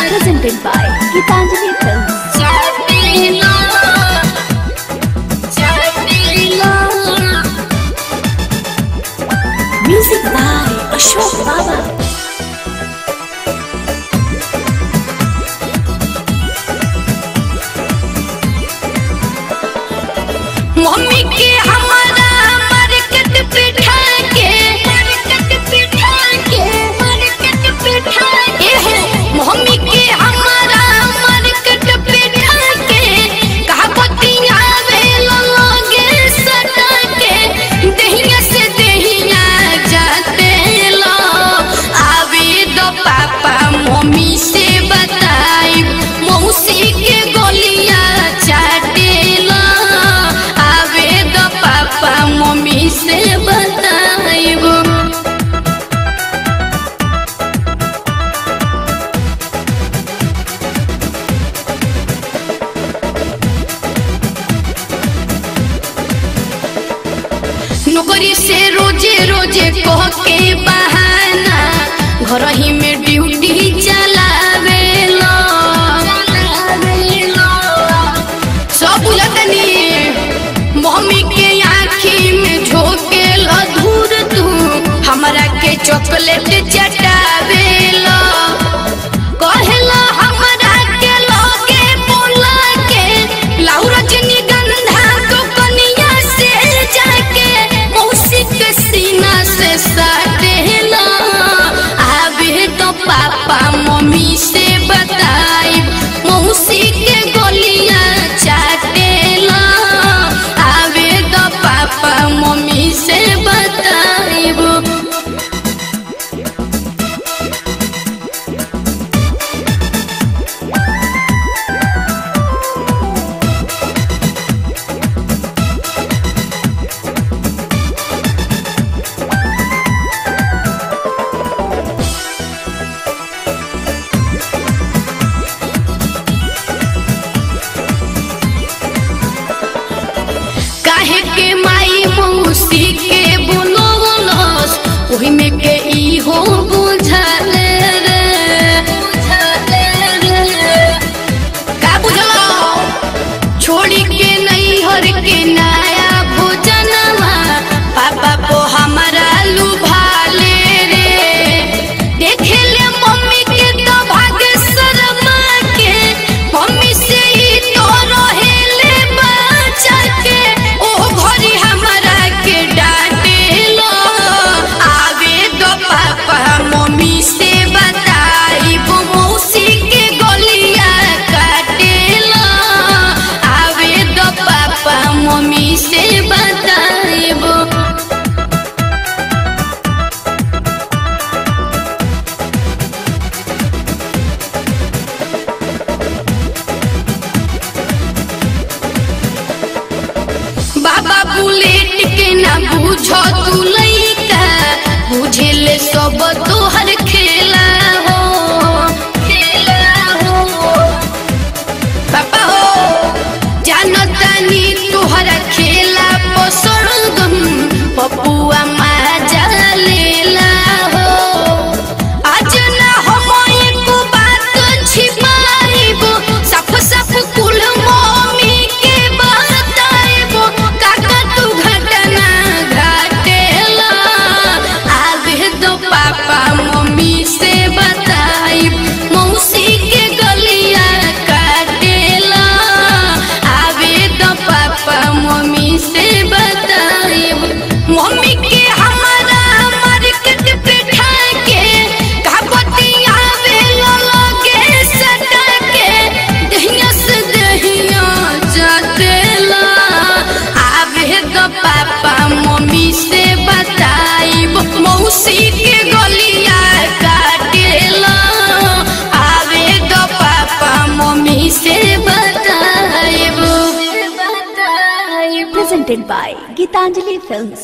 presented by Gitanjali Films. Music by Ashok Baba. Mummy के हमारा market पिठा के mummy के हमारा मार्केट पिठा के कहावतिया वेलो लगे सटा के दहिया से दहिया जाते लो आवे दो पापा मम्मी से बताई मौसी के गोलियां चाटे लो आवे दो पापा मम्मी से बताइबो नौकरी से रोजे रोजे कह के बहाना घर ही में ड्यूटी चलावे लो सब बुझतनी मम्मी के आँखी में झोंके लो धूर तू हमरा के चॉकलेट चटावे लो कहेला हमरा के लोगे बोला के लाउरा जनी गंधा तो कनिया से जाके मौसी के सीना से साटेला आवे तो पापा मम्मी से बताई मौसी के गोलियां चाटेला आवे तो पापा मम्मी से बताइबो काहे के माई मौसी के बोलोलस ओही में के ई हो बुझाले रे का बुझलो छोड़ी के नहीं हर के नया भोजनवा पापा को हमारा लुभाले रे देखे ले मम्मी के तो भाग्य शर्मा के मम्मी से ही तो रहेले बचा के ओ घरी हमारा के डांटे लो आवे दो पापा मम्मी से बताई वो मौसी के गोलियां काटे लो आवे दो पापा मम्मी से बताई वो बाबा बुलेट के ना बुझो तू लइका बुझे ले सब तोहर खेला हो पापा हो जानतानी तोहरा खेला पसंद पपुआ माजा लेला हो आज ना हम एको बात छिपाइबो साफ साफ कुल मम्मी के बताइबो काका तू घटना घटेला आवे दो पापा मम्मी से बताई मौसी के गलियां काटेला आवे दो पापा मम्मी से बताई मम्मी के हमारा मार्केट पिठा के कहावतिया वेलो लगे सटा के दहिया से दहिया जातेला आवे दो पापा मम्मी से बताई मौसी के गोलियां काटेला आवे दो पापा मम्मी से बताइबो Presented by Gitanjali Films.